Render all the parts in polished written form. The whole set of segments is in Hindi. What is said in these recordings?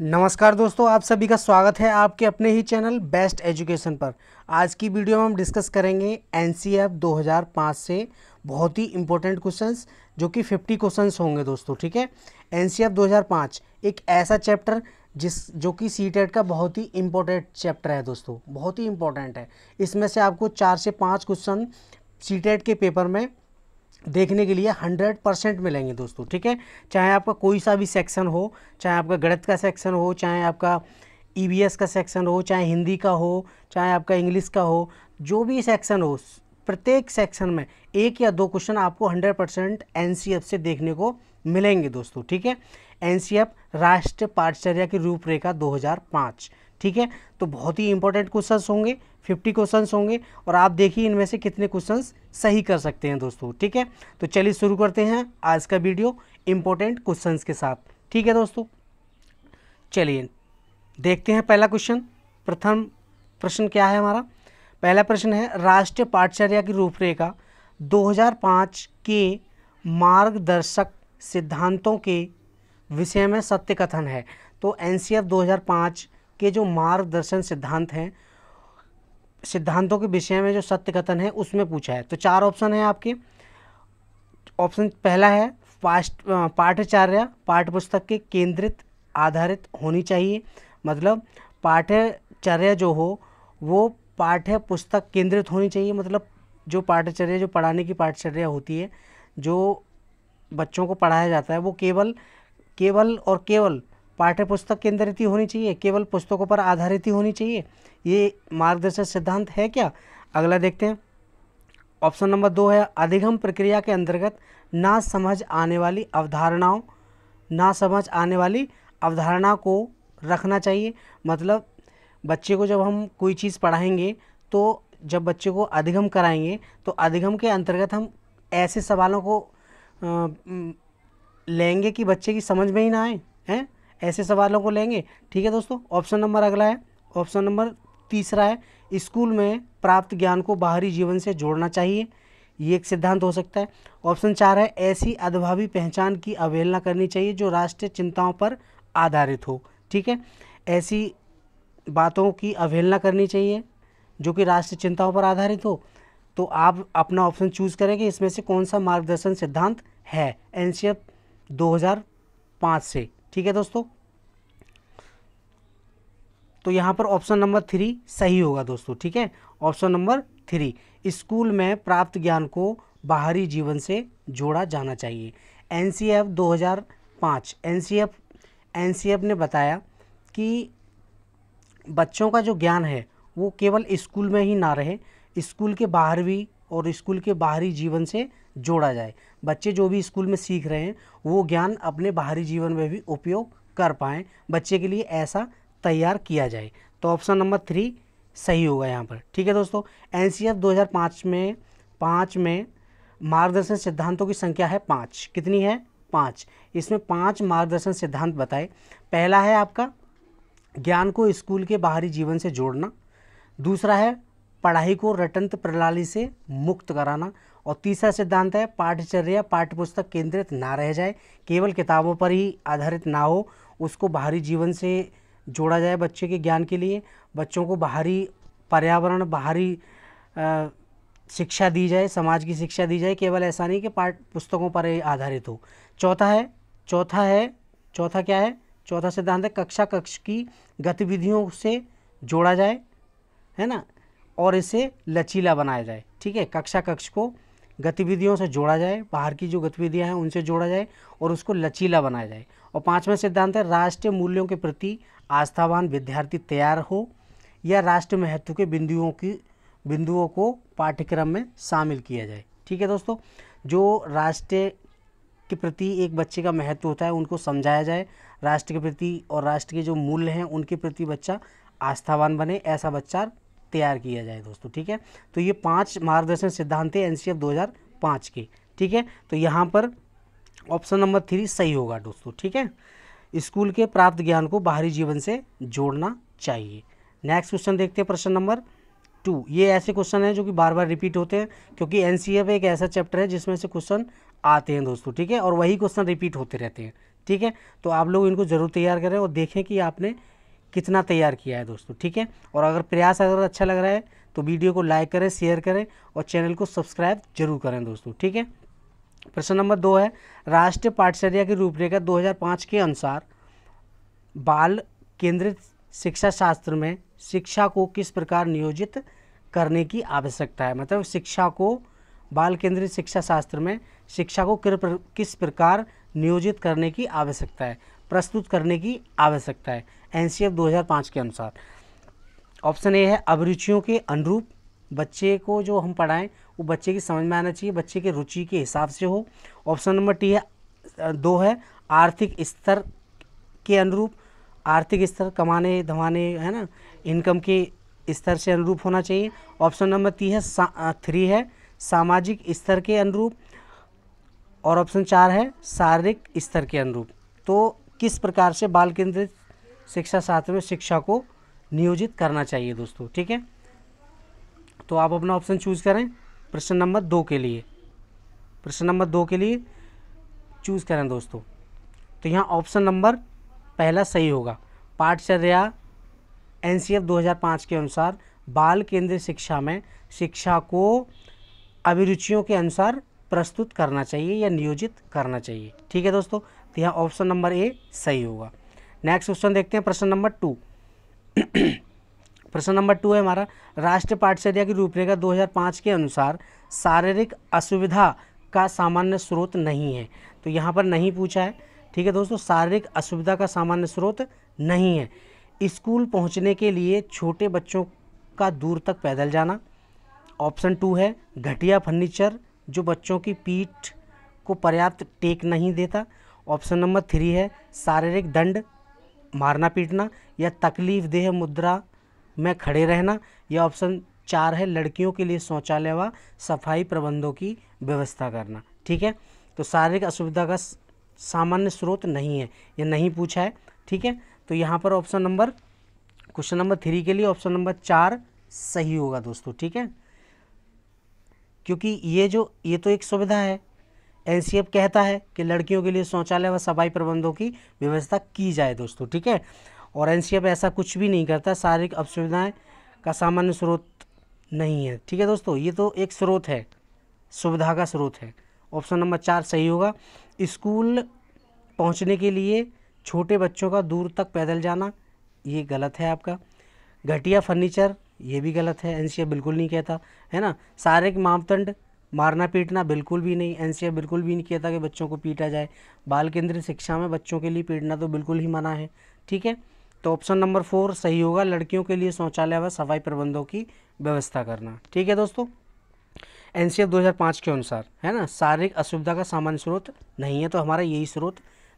नमस्कार दोस्तों, आप सभी का स्वागत है आपके अपने ही चैनल बेस्ट एजुकेशन पर। आज की वीडियो में हम डिस्कस करेंगे एनसीएफ 2005 से बहुत ही इंपॉर्टेंट क्वेश्चंस जो कि 50 क्वेश्चंस होंगे दोस्तों। ठीक है, एनसीएफ 2005 एक ऐसा चैप्टर जो कि सीटेट का बहुत ही इंपॉर्टेंट चैप्टर है दोस्तों, बहुत ही इंपॉर्टेंट है। इसमें से आपको 4 से 5 क्वेश्चन सीटेट के पेपर में देखने के लिए 100% मिलेंगे दोस्तों। ठीक है, चाहे आपका कोई सा भी सेक्शन हो, चाहे आपका गणित का सेक्शन हो, चाहे आपका ईवीएस का सेक्शन हो, चाहे हिंदी का हो, चाहे आपका इंग्लिश का हो, जो भी सेक्शन हो, प्रत्येक सेक्शन में 1 या 2 क्वेश्चन आपको 100% एनसीएफ से देखने को मिलेंगे दोस्तों। ठीक है, एनसीएफ राष्ट्रीय पाठचर्या की रूपरेखा 2005। ठीक है, तो बहुत ही इंपॉर्टेंट क्वेश्चंस होंगे, 50 क्वेश्चंस होंगे और आप देखिए इनमें से कितने क्वेश्चंस सही कर सकते हैं दोस्तों। ठीक है, तो चलिए शुरू करते हैं आज का वीडियो इंपॉर्टेंट क्वेश्चंस के साथ। ठीक है दोस्तों, चलिए देखते हैं पहला क्वेश्चन। प्रथम प्रश्न क्या है हमारा? पहला प्रश्न है, राष्ट्रीय पाठचर्या की रूपरेखा 2005 के मार्गदर्शक सिद्धांतों के विषय में सत्य कथन है। तो एनसीएफ 2005 के जो मार्गदर्शन सिद्धांत हैं, सिद्धांतों के विषय में जो सत्य कथन है उसमें पूछा है। तो 4 ऑप्शन है आपके। ऑप्शन पहला है, पाठ्यचर्या पाठ्यपुस्तक के केंद्रित आधारित होनी चाहिए। मतलब पाठ्यचर्या जो हो वो पाठ्य पुस्तक केंद्रित होनी चाहिए। मतलब जो पाठ्यचर्या, जो पढ़ाने की पाठ्यचर्या होती है, जो बच्चों को पढ़ाया जाता है, वो केवल पाठ्य पुस्तक केंद्रित ही होनी चाहिए, केवल पुस्तकों पर आधारित ही होनी चाहिए। ये मार्गदर्शक सिद्धांत है क्या? अगला देखते हैं। ऑप्शन नंबर 2 है, अधिगम प्रक्रिया के अंतर्गत ना समझ आने वाली अवधारणा को रखना चाहिए। मतलब बच्चे को जब हम कोई चीज़ पढ़ाएंगे, तो जब बच्चे को अधिगम कराएंगे तो अधिगम के अंतर्गत हम ऐसे सवालों को लेंगे कि बच्चे की समझ में ही ना आए, हैं ऐसे सवालों को लेंगे। ठीक है दोस्तों, ऑप्शन नंबर अगला है, ऑप्शन नंबर तीसरा है, स्कूल में प्राप्त ज्ञान को बाहरी जीवन से जोड़ना चाहिए। ये एक सिद्धांत हो सकता है। ऑप्शन 4 है, ऐसी अद्भावी पहचान की अवहेलना करनी चाहिए जो राष्ट्रीय चिंताओं पर आधारित हो। ठीक है, ऐसी बातों की अवहेलना करनी चाहिए जो कि राष्ट्रीय चिंताओं पर आधारित हो। तो आप अपना ऑप्शन चूज़ करें कि इसमें से कौन सा मार्गदर्शन सिद्धांत है एनसीएफ 2005 से। ठीक है दोस्तों, तो यहाँ पर ऑप्शन नंबर 3 सही होगा दोस्तों। ठीक है, ऑप्शन नंबर 3, स्कूल में प्राप्त ज्ञान को बाहरी जीवन से जोड़ा जाना चाहिए। एनसीएफ 2005 एनसीएफ ने बताया कि बच्चों का जो ज्ञान है वो केवल स्कूल में ही ना रहे, स्कूल के बाहर भी और स्कूल के बाहरी जीवन से जोड़ा जाए। बच्चे जो भी स्कूल में सीख रहे हैं वो ज्ञान अपने बाहरी जीवन में भी उपयोग कर पाएँ, बच्चे के लिए ऐसा तैयार किया जाए। तो ऑप्शन नंबर 3 सही होगा यहाँ पर। ठीक है दोस्तों, एनसीएफ 2005 में मार्गदर्शन सिद्धांतों की संख्या है 5। कितनी है? 5। इसमें 5 मार्गदर्शन सिद्धांत बताए। पहला है आपका ज्ञान को स्कूल के बाहरी जीवन से जोड़ना। दूसरा है पढ़ाई को रटंत प्रणाली से मुक्त कराना। और तीसरा सिद्धांत है पाठ्यचर्या पाठ्यपुस्तक केंद्रित ना रह जाए, केवल किताबों पर ही आधारित ना हो, उसको बाहरी जीवन से जोड़ा जाए बच्चे के ज्ञान के लिए। बच्चों को बाहरी पर्यावरण, बाहरी शिक्षा दी जाए, समाज की शिक्षा दी जाए, केवल ऐसा नहीं कि पाठ पुस्तकों पर ही आधारित हो। चौथा क्या है? चौथा सिद्धांत है कक्ष की गतिविधियों से जोड़ा जाए, है ना, और इसे लचीला बनाया जाए। ठीक है, कक्ष को गतिविधियों से जोड़ा जाए, बाहर की जो गतिविधियां हैं उनसे जोड़ा जाए और उसको लचीला बनाया जाए। और 5वां सिद्धांत है राष्ट्रीय मूल्यों के प्रति आस्थावान विद्यार्थी तैयार हो या राष्ट्रीय महत्व के बिंदुओं को पाठ्यक्रम में शामिल किया जाए। ठीक है दोस्तों, जो राष्ट्र के प्रति एक बच्चे का महत्व होता है उनको समझाया जाए, राष्ट्र के प्रति और राष्ट्र के जो मूल्य हैं उनके प्रति बच्चा आस्थावान बने, ऐसा बच्चा तैयार किया जाए दोस्तों। ठीक है, तो ये 5 मार्गदर्शन सिद्धांत है एनसीएफ 2005 के। ठीक है, तो यहाँ पर ऑप्शन नंबर 3 सही होगा दोस्तों। ठीक है, स्कूल के प्राप्त ज्ञान को बाहरी जीवन से जोड़ना चाहिए। नेक्स्ट क्वेश्चन देखते हैं, प्रश्न नंबर 2। ये ऐसे क्वेश्चन हैं जो कि बार बार रिपीट होते हैं, क्योंकि एनसीएफ एक ऐसा चैप्टर है जिसमें से क्वेश्चन आते हैं दोस्तों। ठीक है, और वही क्वेश्चन रिपीट होते रहते हैं। ठीक है। तो आप लोग इनको ज़रूर तैयार करें और देखें कि आपने कितना तैयार किया है दोस्तों, ठीक है। और अगर प्रयास अगर अच्छा लग रहा है तो वीडियो को लाइक करें, शेयर करें और चैनल को सब्सक्राइब जरूर करें दोस्तों, ठीक है। प्रश्न नंबर 2 है, राष्ट्रीय पाठचर्या की रूपरेखा 2005 के अनुसार बाल केंद्रित शिक्षा शास्त्र में शिक्षा को किस प्रकार नियोजित करने की आवश्यकता है। मतलब शिक्षा को, बाल केंद्रित शिक्षा शास्त्र में शिक्षा को किस प्रकार नियोजित करने की आवश्यकता है, प्रस्तुत करने की आवश्यकता है एनसीएफ 2005 के अनुसार। ऑप्शन ए है अभिरुचियों के अनुरूप, बच्चे को जो हम पढ़ाएं वो बच्चे की समझ में आना चाहिए, बच्चे के रुचि के हिसाब से हो। ऑप्शन नंबर टी है 2 है आर्थिक स्तर के अनुरूप, आर्थिक स्तर कमाने धमाने है ना, इनकम के स्तर से अनुरूप होना चाहिए। ऑप्शन नंबर 3 है सामाजिक स्तर के अनुरूप और ऑप्शन 4 है शारीरिक स्तर के अनुरूप। तो किस प्रकार से बाल केंद्रित शिक्षा शास्त्र में शिक्षा को नियोजित करना चाहिए दोस्तों, ठीक है। तो आप अपना ऑप्शन चूज करें प्रश्न नंबर 2 के लिए, प्रश्न नंबर 2 के लिए चूज करें दोस्तों। तो यहाँ ऑप्शन नंबर पहला सही होगा। पाठचर्या एनसीएफ 2005 के अनुसार बाल केंद्रित शिक्षा में शिक्षा को अभिरुचियों के अनुसार प्रस्तुत करना चाहिए या नियोजित करना चाहिए, ठीक है दोस्तों। तो यहाँ ऑप्शन नंबर ए सही होगा। नेक्स्ट क्वेश्चन देखते हैं, प्रश्न नंबर 2। प्रश्न नंबर 2 है हमारा, राष्ट्रीय पाठचर्या की रूपरेखा 2005 के अनुसार शारीरिक असुविधा का सामान्य स्रोत नहीं है। तो यहाँ पर नहीं पूछा है, ठीक है दोस्तों। शारीरिक असुविधा का सामान्य स्रोत नहीं है। स्कूल पहुँचने के लिए छोटे बच्चों का दूर तक पैदल जाना। ऑप्शन 2 है घटिया फर्नीचर जो बच्चों की पीठ को पर्याप्त टेक नहीं देता। ऑप्शन नंबर 3 है शारीरिक दंड, मारना पीटना या तकलीफ देह मुद्रा में खड़े रहना। या ऑप्शन 4 है लड़कियों के लिए शौचालय व सफाई प्रबंधों की व्यवस्था करना, ठीक है। तो शारीरिक असुविधा का सामान्य स्रोत नहीं है, ये नहीं पूछा है, ठीक है। तो यहाँ पर ऑप्शन नंबर, क्वेश्चन नंबर 3 के लिए ऑप्शन नंबर 4 सही होगा दोस्तों, ठीक है। क्योंकि ये तो एक सुविधा है, एनसीएफ कहता है कि लड़कियों के लिए शौचालय व सफाई प्रबंधों की व्यवस्था की जाए दोस्तों, ठीक है। और एनसीएफ ऐसा कुछ भी नहीं करता, शारीरिक असुविधाएं का सामान्य स्रोत नहीं है, ठीक है दोस्तों। ये तो एक स्रोत है, सुविधा का स्रोत है। ऑप्शन नंबर 4 सही होगा। स्कूल पहुंचने के लिए छोटे बच्चों का दूर तक पैदल जाना, ये गलत है आपका। घटिया फर्नीचर, ये भी गलत है, एनसीएफ बिल्कुल नहीं कहता, है ना। शारीरिक मापदंड, मारना पीटना बिल्कुल भी नहीं, एनसीएफ बिल्कुल भी नहीं कहता कि बच्चों को पीटा जाए। बाल केंद्रित शिक्षा में बच्चों के लिए पीटना तो बिल्कुल ही मना है, ठीक है। तो ऑप्शन नंबर 4 सही होगा, लड़कियों के लिए शौचालय व सफाई प्रबंधों की व्यवस्था करना, ठीक है दोस्तों। एनसीएफ 2005 के अनुसार, है ना, शारीरिक असुविधा का सामान्य स्रोत नहीं है, तो हमारा यही स्रोत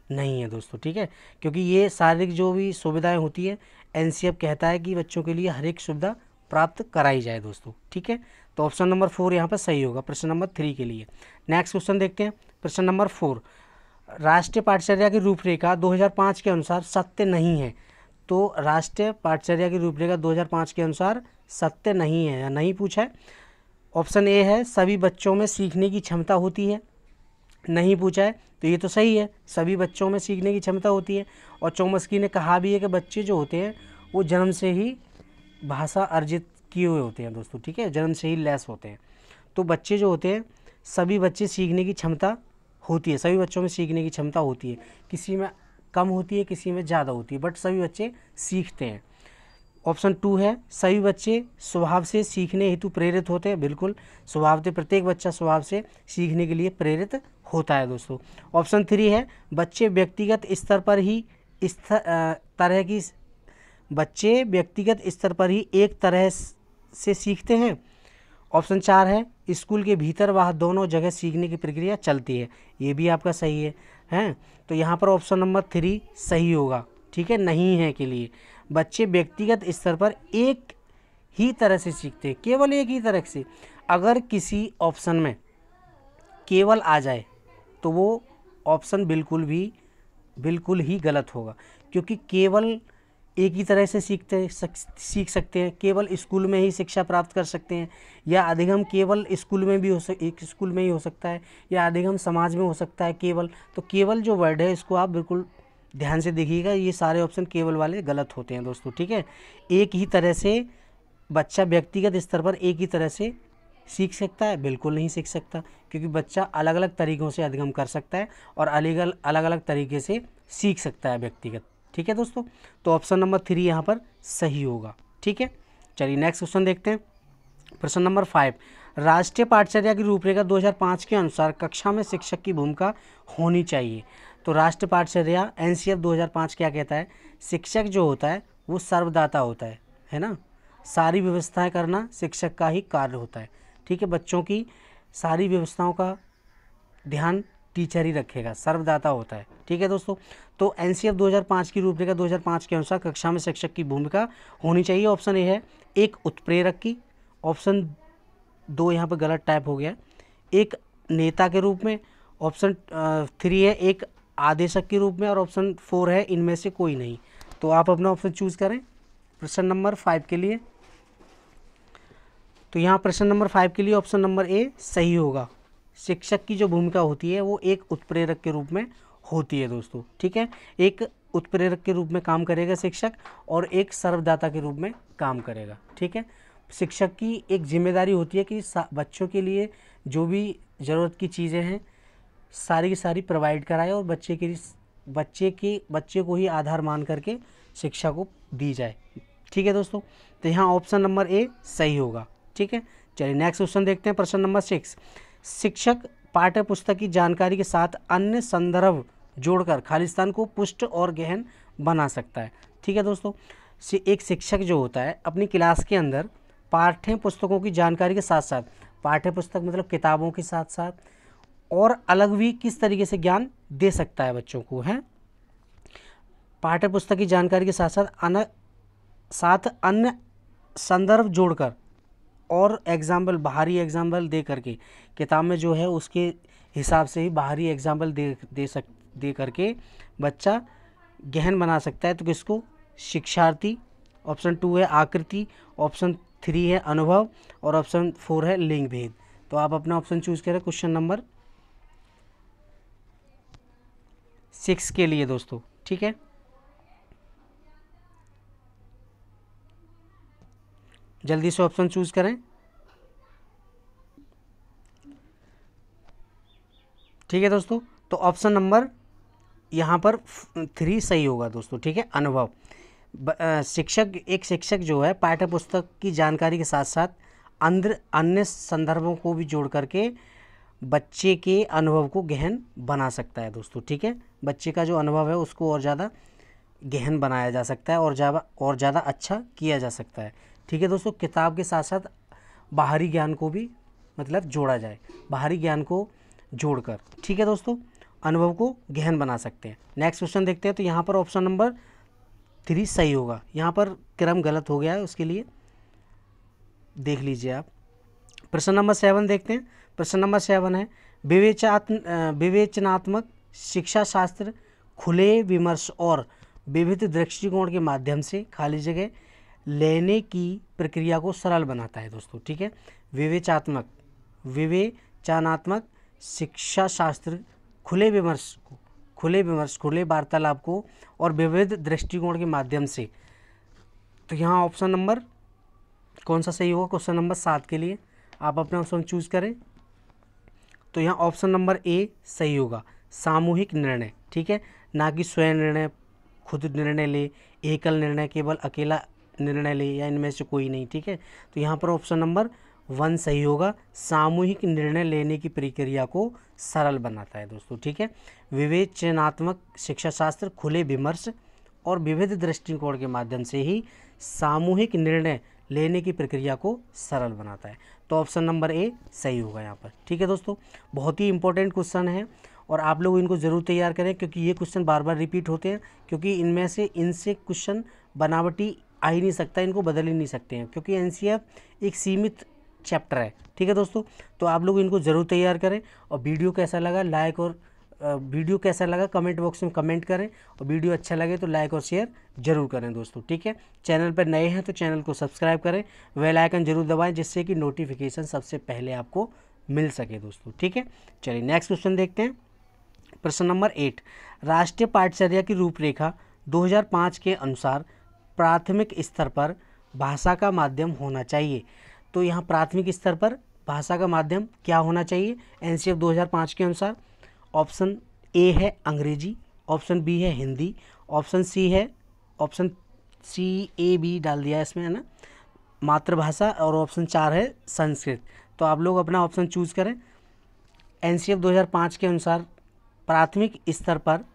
नहीं है दोस्तों, ठीक है। क्योंकि ये शारीरिक जो भी सुविधाएं होती है, एनसीएफ कहता है कि बच्चों के लिए हर एक सुविधा प्राप्त कराई जाए दोस्तों, ठीक है। तो ऑप्शन नंबर 4 यहाँ पर सही होगा प्रश्न नंबर 3 के लिए। नेक्स्ट क्वेश्चन देखते हैं, प्रश्न नंबर 4, राष्ट्रीय पाठचर्या की रूपरेखा 2005 के अनुसार सत्य नहीं है। तो राष्ट्रीय पाठचर्या की रूपरेखा 2005 के अनुसार सत्य नहीं है या नहीं पूछा है। ऑप्शन ए है सभी बच्चों में सीखने की क्षमता होती है, नहीं पूछा है, तो ये तो सही है, सभी बच्चों में सीखने की क्षमता होती है। और चौमस्की ने कहा भी है कि बच्चे जो होते हैं वो जन्म से ही भाषा अर्जित किए हुए होते हैं दोस्तों, ठीक है, जन्म से ही लैस होते हैं। तो बच्चे जो होते हैं, सभी बच्चे सीखने की क्षमता होती है, सभी बच्चों में सीखने की क्षमता होती है, किसी में कम होती है, किसी में ज़्यादा होती है, बट सभी बच्चे सीखते हैं। ऑप्शन 2 है सभी बच्चे स्वभाव से सीखने हेतु प्रेरित होते हैं, बिल्कुल स्वभाव से प्रत्येक बच्चा स्वभाव से सीखने के लिए प्रेरित होता है दोस्तों। ऑप्शन 3 है बच्चे व्यक्तिगत स्तर पर ही बच्चे व्यक्तिगत स्तर पर ही एक तरह से सीखते हैं। ऑप्शन 4 है स्कूल के भीतर वह दोनों जगह सीखने की प्रक्रिया चलती है, ये भी आपका सही है, हैं। तो यहाँ पर ऑप्शन नंबर 3 सही होगा, ठीक है, नहीं है के लिए। बच्चे व्यक्तिगत स्तर पर एक ही तरह से सीखते हैं, केवल एक ही तरह से। अगर किसी ऑप्शन में केवल आ जाए तो वो ऑप्शन बिल्कुल ही गलत होगा, क्योंकि केवल एक ही तरह से सीख सकते हैं, केवल स्कूल में ही शिक्षा प्राप्त कर सकते हैं, या अधिगम केवल स्कूल में भी एक स्कूल में ही हो सकता है, या अधिगम समाज में हो सकता है केवल। तो केवल जो वर्ड है इसको आप बिल्कुल ध्यान से देखिएगा, ये सारे ऑप्शन केवल वाले गलत होते हैं दोस्तों, ठीक है। एक ही तरह से बच्चा व्यक्तिगत स्तर पर एक ही तरह से सीख सकता है, बिल्कुल नहीं सीख सकता, क्योंकि बच्चा अलग अलग तरीक़ों से अधिगम कर सकता है और अलग अलग तरीके से सीख सकता है व्यक्तिगत, ठीक है दोस्तों। तो ऑप्शन नंबर 3 यहाँ पर सही होगा, ठीक है। चलिए नेक्स्ट क्वेश्चन देखते हैं। प्रश्न नंबर 5, राष्ट्रीय पाठचर्या की रूपरेखा 2005 के अनुसार कक्षा में शिक्षक की भूमिका होनी चाहिए। तो राष्ट्रीय पाठचर्या NCF 2005 क्या कहता है, शिक्षक जो होता है वो सर्वदाता होता है ना, सारी व्यवस्थाएं करना शिक्षक का ही कार्य होता है, ठीक है। बच्चों की सारी व्यवस्थाओं का ध्यान टीचर ही रखेगा, सर्वदाता होता है, ठीक है दोस्तों। तो NCF 2005 की रूपरेखा 2005 के अनुसार कक्षा में शिक्षक की भूमिका होनी चाहिए। ऑप्शन ए है एक उत्प्रेरक की, ऑप्शन 2 यहाँ पर गलत टाइप हो गया, एक नेता के रूप में, ऑप्शन 3 है एक आदेशक के रूप में, और ऑप्शन 4 है इनमें से कोई नहीं। तो आप अपना ऑप्शन चूज करें प्रश्न नंबर 5 के लिए। तो यहाँ प्रश्न नंबर 5 के लिए ऑप्शन नंबर ए सही होगा। शिक्षक की जो भूमिका होती है वो एक उत्प्रेरक के रूप में होती है दोस्तों, ठीक है। एक उत्प्रेरक के रूप में काम करेगा शिक्षक, और एक सर्वदाता के रूप में काम करेगा, ठीक है। शिक्षक की एक जिम्मेदारी होती है कि बच्चों के लिए जो भी ज़रूरत की चीज़ें हैं सारी की सारी प्रोवाइड कराए, और बच्चे को ही आधार मान करके शिक्षा को दी जाए, ठीक है दोस्तों। तो यहाँ ऑप्शन नंबर ए सही होगा, ठीक है। चलिए नेक्स्ट क्वेश्चन देखते हैं। प्रश्न नंबर 6, शिक्षक पाठ्य पुस्तक की जानकारी के साथ अन्य संदर्भ जोड़कर खालिस्तान को पुष्ट और गहन बना सकता है, ठीक है दोस्तों। एक शिक्षक जो होता है अपनी क्लास के अंदर पाठ्य पुस्तकों की जानकारी के साथ साथ, पाठ्य पुस्तक मतलब किताबों के साथ साथ और अलग भी किस तरीके से ज्ञान दे सकता है बच्चों को, है पाठ्य पुस्तक की जानकारी के साथ अन्य संदर्भ जोड़कर और एग्जाम्पल, बाहरी एग्जाम्पल दे करके, किताब में जो है उसके हिसाब से ही बाहरी एग्जाम्पल दे करके बच्चा गहन बना सकता है। तो किसको, शिक्षार्थी। ऑप्शन 2 है आकृति, ऑप्शन 3 है अनुभव, और ऑप्शन 4 है लिंग भेद। तो आप अपना ऑप्शन चूज करें क्वेश्चन नंबर 6 के लिए दोस्तों, ठीक है। जल्दी से ऑप्शन चूज करें, ठीक है दोस्तों। तो ऑप्शन नंबर यहाँ पर 3 सही होगा दोस्तों, ठीक है, अनुभव। एक शिक्षक जो है पाठ्य पुस्तक की जानकारी के साथ साथ अन्य संदर्भों को भी जोड़ करके बच्चे के अनुभव को गहन बना सकता है दोस्तों, ठीक है। बच्चे का जो अनुभव है उसको और ज़्यादा गहन बनाया जा सकता है और ज़्यादा अच्छा किया जा सकता है, ठीक है दोस्तों। किताब के साथ साथ बाहरी ज्ञान को भी मतलब जोड़ा जाए, बाहरी ज्ञान को जोड़कर, ठीक है दोस्तों, अनुभव को गहन बना सकते हैं। नेक्स्ट क्वेश्चन देखते हैं। तो यहाँ पर ऑप्शन नंबर 3 सही होगा, यहाँ पर क्रम गलत हो गया है, उसके लिए देख लीजिए आप। प्रश्न नंबर 7 देखते हैं। प्रश्न नंबर 7 है विवेचनात्मक शिक्षा शास्त्र खुले विमर्श और विविध दृष्टिकोण के माध्यम से खाली जगह लेने की प्रक्रिया को सरल बनाता है दोस्तों, ठीक है। विवेचनात्मक शिक्षा शास्त्र खुले विमर्श, खुले वार्तालाप को और विविध दृष्टिकोण के माध्यम से। तो यहाँ ऑप्शन नंबर कौन सा सही होगा क्वेश्चन नंबर 7 के लिए, आप अपना ऑप्शन चूज करें। तो यहाँ ऑप्शन नंबर ए सही होगा, सामूहिक निर्णय, ठीक है, ना कि स्वयं निर्णय, खुद निर्णय ले, एकल निर्णय, केवल अकेला निर्णय ले, या इनमें से कोई नहीं, ठीक है। तो यहाँ पर ऑप्शन नंबर 1 सही होगा, सामूहिक निर्णय लेने की प्रक्रिया को सरल बनाता है दोस्तों, ठीक है। विवेचनात्मक शिक्षा शास्त्र खुले विमर्श और विविध दृष्टिकोण के माध्यम से ही सामूहिक निर्णय लेने की प्रक्रिया को सरल बनाता है। तो ऑप्शन नंबर ए सही होगा यहाँ पर, ठीक है दोस्तों। बहुत ही इंपॉर्टेंट क्वेश्चन है और आप लोग इनको ज़रूर तैयार करें, क्योंकि ये क्वेश्चन बार बार रिपीट होते हैं, क्योंकि इनसे क्वेश्चन बनावटी आ ही नहीं सकता, इनको बदल ही नहीं सकते हैं, क्योंकि एनसीईआरटी एक सीमित चैप्टर है, ठीक है दोस्तों। तो आप लोग इनको ज़रूर तैयार करें, और वीडियो कैसा लगा लाइक और वीडियो कैसा लगा कमेंट बॉक्स में कमेंट करें, और वीडियो अच्छा लगे तो लाइक और शेयर जरूर करें दोस्तों, ठीक है। चैनल पर नए हैं तो चैनल को सब्सक्राइब करें, बेल आइकन जरूर दबाएं, जिससे कि नोटिफिकेशन सबसे पहले आपको मिल सके दोस्तों, ठीक है। चलिए नेक्स्ट क्वेश्चन देखते हैं। प्रश्न नंबर 8, राष्ट्रीय पाठचर्या की रूपरेखा 2005 के अनुसार प्राथमिक स्तर पर भाषा का माध्यम होना चाहिए। तो यहाँ प्राथमिक स्तर पर भाषा का माध्यम क्या होना चाहिए एनसीएफ 2005 के अनुसार? ऑप्शन ए है अंग्रेजी, ऑप्शन बी है Hindi, option C A B डाल दिया है इसमें, है ना, मातृभाषा, और ऑप्शन 4 है संस्कृत। तो आप लोग अपना ऑप्शन चूज करें। एनसीएफ 2005 के अनुसार प्राथमिक स्तर पर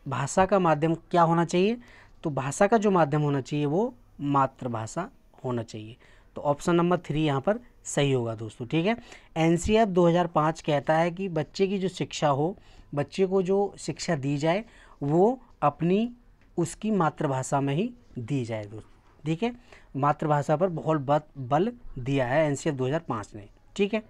भाषा का माध्यम क्या होना चाहिए? तो भाषा का जो माध्यम होना चाहिए वो मातृभाषा होना चाहिए। तो ऑप्शन नंबर 3 यहाँ पर सही होगा दोस्तों, ठीक है। एनसीएफ 2005 कहता है कि बच्चे की जो शिक्षा हो, बच्चे को जो शिक्षा दी जाए वो अपनी उसकी मातृभाषा में ही दी जाए दोस्तों, ठीक है। मातृभाषा पर बहुत बल दिया है एनसीएफ 2005 ने, ठीक है।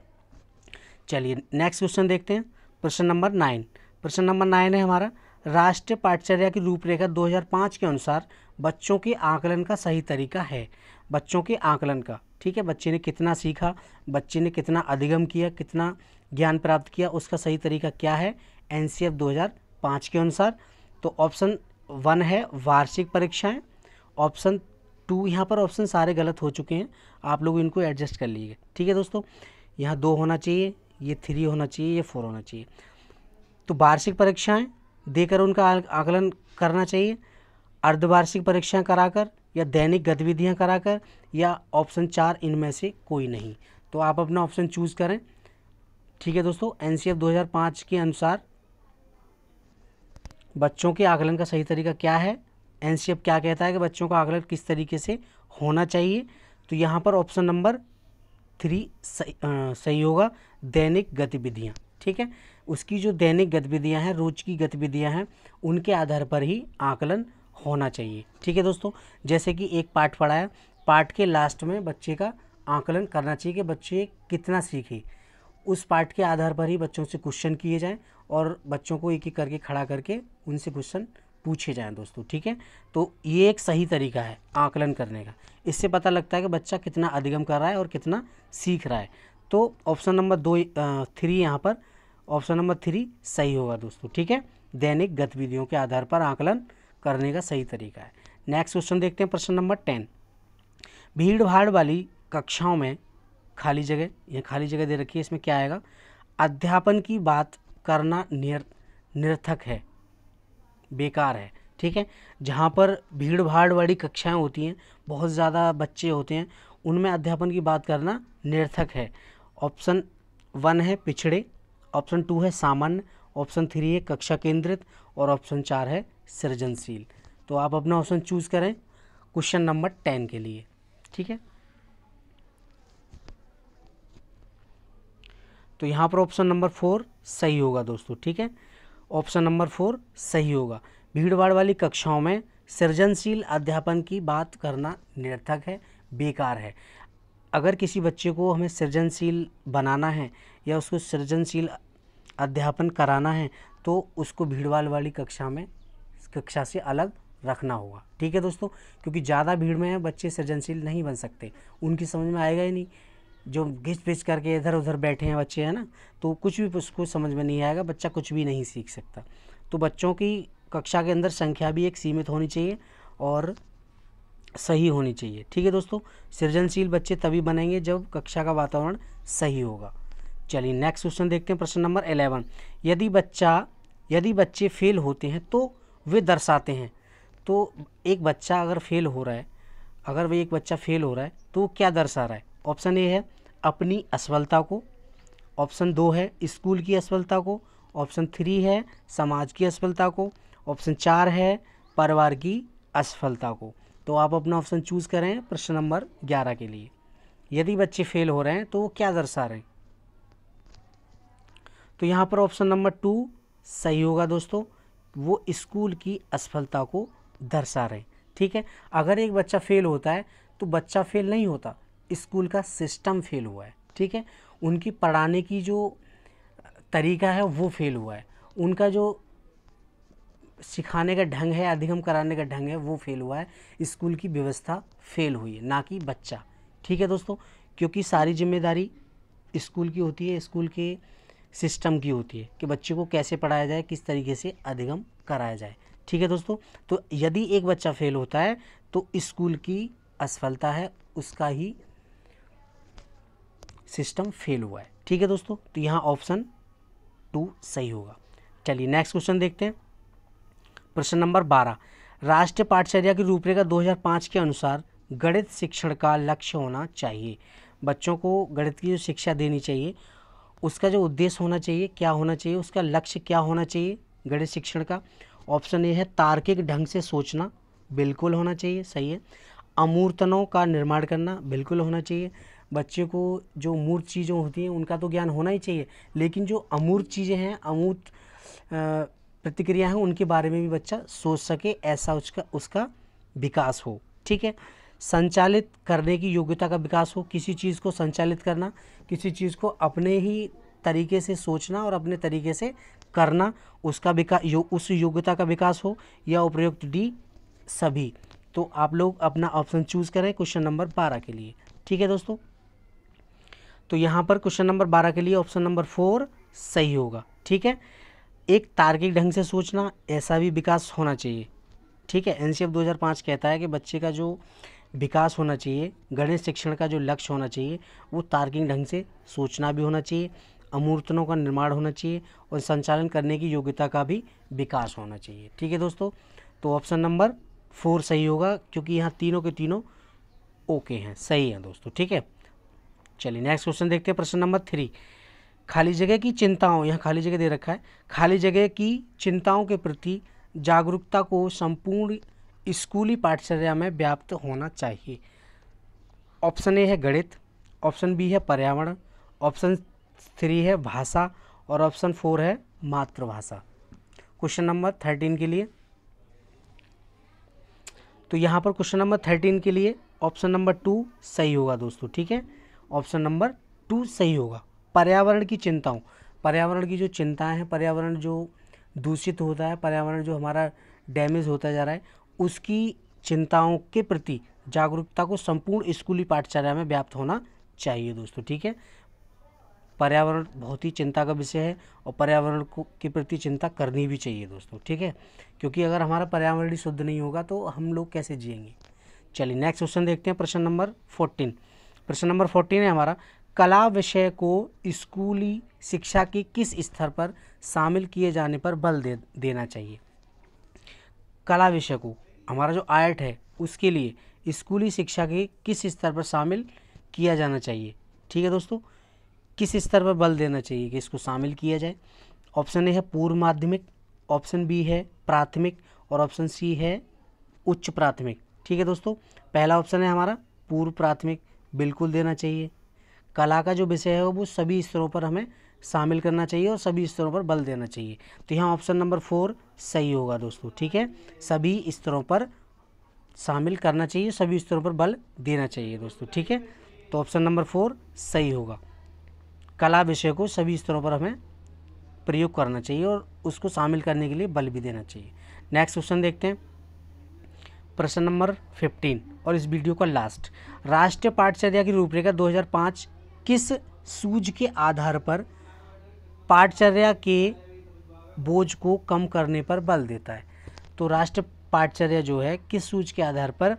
चलिए नेक्स्ट क्वेश्चन देखते हैं। प्रश्न नंबर 9, प्रश्न नंबर 9 है हमारा, राष्ट्रीय पाठचर्या की रूपरेखा 2005 के अनुसार बच्चों के आकलन का सही तरीका है। बच्चों के आकलन का, ठीक है, बच्चे ने कितना सीखा, बच्चे ने कितना अधिगम किया, कितना ज्ञान प्राप्त किया, उसका सही तरीका क्या है एनसीएफ 2005 के अनुसार? तो ऑप्शन 1 है वार्षिक परीक्षाएं, ऑप्शन 2, यहाँ पर ऑप्शन सारे गलत हो चुके हैं, आप लोग इनको एडजस्ट कर लीजिए, ठीक है दोस्तों। यहाँ 2 होना चाहिए, ये 3 होना चाहिए, ये 4 होना चाहिए। तो वार्षिक परीक्षाएं देकर उनका आकलन करना चाहिए, अर्धवार्षिक परीक्षाएं कराकर, या दैनिक गतिविधियां कराकर, या ऑप्शन 4 इनमें से कोई नहीं। तो आप अपना ऑप्शन चूज करें, ठीक है दोस्तों। एनसीएफ 2005 के अनुसार बच्चों के आकलन का सही तरीका क्या है? एनसीएफ क्या कहता है कि बच्चों का आकलन किस तरीके से होना चाहिए? तो यहाँ पर ऑप्शन नंबर 3 सही होगा, दैनिक गतिविधियाँ, ठीक है। उसकी जो दैनिक गतिविधियाँ हैं, रोज की गतिविधियाँ हैं, उनके आधार पर ही आकलन होना चाहिए, ठीक है दोस्तों। जैसे कि एक पाठ पढ़ाया, पाठ के लास्ट में बच्चे का आकलन करना चाहिए कि बच्चे कितना सीखे, उस पाठ के आधार पर ही बच्चों से क्वेश्चन किए जाएं और बच्चों को एक एक करके खड़ा करके उनसे क्वेश्चन पूछे जाएं दोस्तों, ठीक है। तो ये एक सही तरीका है आकलन करने का, इससे पता लगता है कि बच्चा कितना अधिगम कर रहा है और कितना सीख रहा है। तो ऑप्शन नंबर 3 यहाँ पर ऑप्शन नंबर 3 सही होगा दोस्तों, ठीक है। दैनिक गतिविधियों के आधार पर आकलन करने का सही तरीका है। नेक्स्ट क्वेश्चन देखते हैं, प्रश्न नंबर 10, भीड़ भाड़ वाली कक्षाओं में खाली जगह, ये खाली जगह दे रखी है, इसमें क्या आएगा? अध्यापन की बात करना निरर्थक है, बेकार है, ठीक है। जहाँ पर भीड़ भाड़ वाली कक्षाएं होती हैं, बहुत ज़्यादा बच्चे होते हैं, उनमें अध्यापन की बात करना निरर्थक है। ऑप्शन 1 है पिछड़े, ऑप्शन 2 है सामान्य, ऑप्शन 3 है कक्षा केंद्रित, और ऑप्शन 4 है सृजनशील। तो आप अपना ऑप्शन चूज करें क्वेश्चन नंबर 10 के लिए, ठीक है। तो यहाँ पर ऑप्शन नंबर 4 सही होगा दोस्तों, ठीक है। ऑप्शन नंबर 4 सही होगा। भीड़ भाड़ वाली कक्षाओं में सृजनशील अध्यापन की बात करना निरर्थक है, बेकार है। अगर किसी बच्चे को हमें सृजनशील बनाना है या उसको सृजनशील अध्यापन कराना है तो उसको भीड़ भाड़ वाली कक्षा से अलग रखना होगा, ठीक है दोस्तों। क्योंकि ज़्यादा भीड़ में बच्चे सृजनशील नहीं बन सकते, उनकी समझ में आएगा ही नहीं। जो घिच पिच करके इधर उधर बैठे हैं बच्चे, है ना, तो कुछ भी उसको समझ में नहीं आएगा, बच्चा कुछ भी नहीं सीख सकता। तो बच्चों की कक्षा के अंदर संख्या भी एक सीमित होनी चाहिए और सही होनी चाहिए, ठीक है दोस्तों। सृजनशील बच्चे तभी बनेंगे जब कक्षा का वातावरण सही होगा। चलिए नेक्स्ट क्वेश्चन देखते हैं, प्रश्न नंबर 11, यदि बच्चे फेल होते हैं तो वे दर्शाते हैं। तो एक बच्चा अगर फेल हो रहा है, अगर वह एक बच्चा फेल हो रहा है तो वो क्या दर्शा रहा है? ऑप्शन ए है अपनी असफलता को, ऑप्शन 2 है स्कूल की असफलता को, ऑप्शन 3 है समाज की असफलता को, ऑप्शन 4 है परिवार की असफलता को। तो आप अपना ऑप्शन चूज करें प्रश्न नंबर 11 के लिए। यदि बच्चे फेल हो रहे हैं तो वो क्या दर्शा रहे हैं? तो यहाँ पर ऑप्शन नंबर 2 सही होगा दोस्तों, वो स्कूल की असफलता को दर्शा रहे हैं, ठीक है। अगर एक बच्चा फेल होता है तो बच्चा फेल नहीं होता, स्कूल का सिस्टम फेल हुआ है, ठीक है। उनकी पढ़ाने की जो तरीका है वो फेल हुआ है, उनका जो सिखाने का ढंग है, अधिगम कराने का ढंग है, वो फेल हुआ है, स्कूल की व्यवस्था फेल हुई है, ना कि बच्चा। ठीक है दोस्तों, क्योंकि सारी जिम्मेदारी स्कूल की होती है, स्कूल के सिस्टम की होती है कि बच्चे को कैसे पढ़ाया जाए, किस तरीके से अधिगम कराया जाए। ठीक है दोस्तों, तो यदि एक बच्चा फेल होता है तो स्कूल की असफलता है, उसका ही सिस्टम फेल हुआ है। ठीक है दोस्तों, तो यहाँ ऑप्शन 2 सही होगा। चलिए नेक्स्ट क्वेश्चन देखते हैं। प्रश्न नंबर 12, राष्ट्रीय पाठचर्या की रूपरेखा 2005 के अनुसार गणित शिक्षण का लक्ष्य होना चाहिए। बच्चों को गणित की जो शिक्षा देनी चाहिए उसका जो उद्देश्य होना चाहिए, क्या होना चाहिए, उसका लक्ष्य क्या होना चाहिए गणित शिक्षण का। ऑप्शन ए है तार्किक ढंग से सोचना, बिल्कुल होना चाहिए, सही है। अमूर्तनों का निर्माण करना, बिल्कुल होना चाहिए। बच्चे को जो मूर्त चीज़ें होती हैं उनका तो ज्ञान होना ही चाहिए, लेकिन जो अमूर्त चीज़ें हैं, अमूर्त प्रतिक्रिया हैं, उनके बारे में भी बच्चा सोच सके, ऐसा उसका विकास हो। ठीक है। संचालित करने की योग्यता का विकास हो, किसी चीज़ को संचालित करना, किसी चीज़ को अपने ही तरीके से सोचना और अपने तरीके से करना, उसका विकास, उस योग्यता का विकास हो, या उपयुक्त डी सभी। तो आप लोग अपना ऑप्शन चूज़ करें क्वेश्चन नंबर 12 के लिए। ठीक है दोस्तों, तो यहाँ पर क्वेश्चन नंबर 12 के लिए ऑप्शन नंबर 4 सही होगा। ठीक है, एक तार्किक ढंग से सोचना, ऐसा भी विकास होना चाहिए। ठीक है, एनसीएफ 2005 कहता है कि बच्चे का जो विकास होना चाहिए, गणित शिक्षण का जो लक्ष्य होना चाहिए, वो तार्किक ढंग से सोचना भी होना चाहिए, अमूर्तनों का निर्माण होना चाहिए, और संचालन करने की योग्यता का भी विकास होना चाहिए। ठीक है दोस्तों, तो ऑप्शन नंबर 4 सही होगा, क्योंकि यहाँ तीनों के तीनों ओके हैं, सही हैं दोस्तों। ठीक है, चलिए नेक्स्ट क्वेश्चन देखते हैं। प्रश्न नंबर 3, खाली जगह की चिंताओं, यहाँ खाली जगह दे रखा है, खाली जगह की चिंताओं के प्रति जागरूकता को संपूर्ण स्कूली पाठचर्या में व्याप्त होना चाहिए। ऑप्शन ए है गणित, ऑप्शन बी है पर्यावरण, ऑप्शन 3 है भाषा, और ऑप्शन 4 है मातृभाषा। क्वेश्चन नंबर 13 के लिए, तो यहाँ पर क्वेश्चन नंबर 13 के लिए ऑप्शन नंबर 2 सही होगा दोस्तों। ठीक है, ऑप्शन नंबर 2 सही होगा। पर्यावरण की चिंताओं, पर्यावरण की जो चिंताएं हैं, पर्यावरण जो दूषित होता है, पर्यावरण जो हमारा डैमेज होता जा रहा है, उसकी चिंताओं के प्रति जागरूकता को संपूर्ण स्कूली पाठचर्या में व्याप्त होना चाहिए दोस्तों। ठीक है, पर्यावरण बहुत ही चिंता का विषय है, और पर्यावरण को के प्रति चिंता करनी भी चाहिए दोस्तों। ठीक है, क्योंकि अगर हमारा पर्यावरण ही शुद्ध नहीं होगा तो हम लोग कैसे जिएंगे। चलिए नेक्स्ट क्वेश्चन देखते हैं। प्रश्न नंबर 14, प्रश्न नंबर 14 है हमारा, कला विषय को स्कूली शिक्षा के किस स्तर पर शामिल किए जाने पर बल देना चाहिए। कला विषय को, हमारा जो आर्ट है, उसके लिए स्कूली शिक्षा के किस स्तर पर शामिल किया जाना चाहिए। ठीक है दोस्तों, किस स्तर पर बल देना चाहिए कि इसको शामिल किया जाए। ऑप्शन ए है पूर्व माध्यमिक, ऑप्शन बी है प्राथमिक, और ऑप्शन सी है उच्च प्राथमिक। ठीक है दोस्तों, पहला ऑप्शन है हमारा पूर्व प्राथमिक, बिल्कुल देना चाहिए। कला का जो विषय है वो सभी स्तरों पर हमें शामिल करना चाहिए और सभी स्तरों पर बल देना चाहिए। तो यहाँ ऑप्शन नंबर 4 सही होगा दोस्तों। ठीक है, सभी स्तरों पर शामिल करना चाहिए, सभी स्तरों पर बल देना चाहिए दोस्तों। ठीक है, तो ऑप्शन नंबर 4 सही होगा। कला विषय को सभी स्तरों पर हमें प्रयोग करना चाहिए और उसको शामिल करने के लिए बल भी देना चाहिए। नेक्स्ट क्वेश्चन देखते हैं। प्रश्न नंबर 15 और इस वीडियो का लास्ट, राष्ट्रीय पाठचर्या की रूपरेखा 2005 किस सूझ के आधार पर पाठचर्या के बोझ को कम करने पर बल देता है। तो राष्ट्रीय पाठचर्या जो है किस सूझ के आधार पर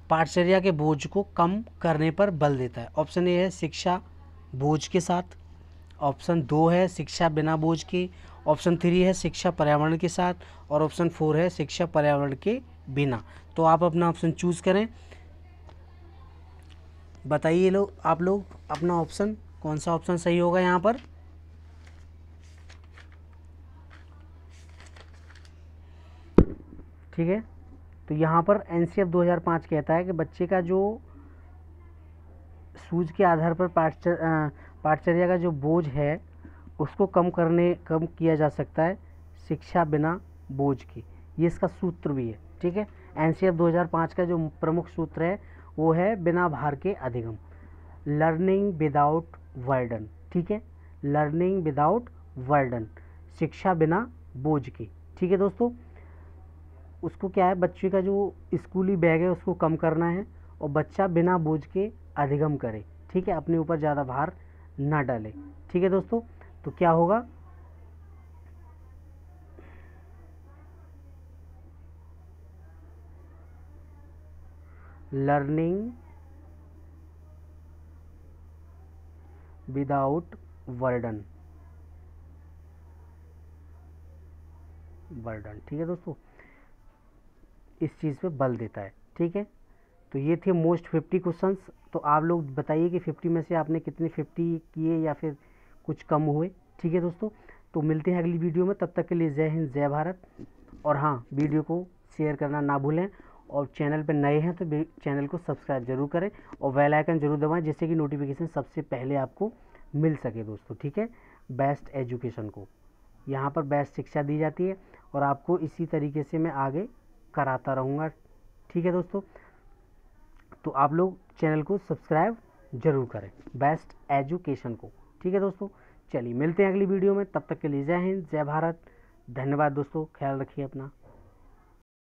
पाठचर्या के बोझ को कम करने पर बल देता है। ऑप्शन ए है शिक्षा बोझ के साथ, ऑप्शन 2 है शिक्षा बिना बोझ के, ऑप्शन 3 है शिक्षा पर्यावरण के साथ, और ऑप्शन 4 है शिक्षा पर्यावरण के बिना। तो आप अपना ऑप्शन चूज करें, बताइए आप लोग अपना ऑप्शन, कौन सा ऑप्शन सही होगा यहाँ पर। ठीक है, तो यहाँ पर एनसीएफ 2005 कहता है कि बच्चे का जो सूझ के आधार पर पाठचर्या का जो बोझ है उसको कम किया जा सकता है शिक्षा बिना बोझ के, ये इसका सूत्र भी है। ठीक है, एनसीएफ 2005 का जो प्रमुख सूत्र है वो है बिना भार के अधिगम, लर्निंग विदाउट बर्डन। ठीक है, लर्निंग विदाउट बर्डन, शिक्षा बिना बोझ के। ठीक है दोस्तों, उसको क्या है, बच्चे का जो स्कूली बैग है उसको कम करना है और बच्चा बिना बोझ के अधिगम करे। ठीक है, अपने ऊपर ज़्यादा भार ना डाले। ठीक है दोस्तों, तो क्या होगा, लर्निंग विदाउट बर्डन। ठीक है दोस्तों, इस चीज़ पे बल देता है। ठीक है, तो ये थे मोस्ट 50 क्वेश्चंस। तो आप लोग बताइए कि 50 में से आपने कितने 50 किए या फिर कुछ कम हुए। ठीक है दोस्तों, तो मिलते हैं अगली वीडियो में, तब तक के लिए जय हिंद जय भारत। और हाँ, वीडियो को शेयर करना ना भूलें और चैनल पर नए हैं तो चैनल को सब्सक्राइब जरूर करें और बेल आइकन जरूर दबाएं, जिससे कि नोटिफिकेशन सबसे पहले आपको मिल सके दोस्तों। ठीक है, बेस्ट एजुकेशन को यहाँ पर बेस्ट शिक्षा दी जाती है और आपको इसी तरीके से मैं आगे कराता रहूँगा। ठीक है दोस्तों, तो आप लोग चैनल को सब्सक्राइब जरूर करें, बेस्ट एजुकेशन को। ठीक है दोस्तों, चलिए मिलते हैं अगली वीडियो में, तब तक के लिए जय हिंद जय भारत। धन्यवाद दोस्तों, ख्याल रखिए अपना।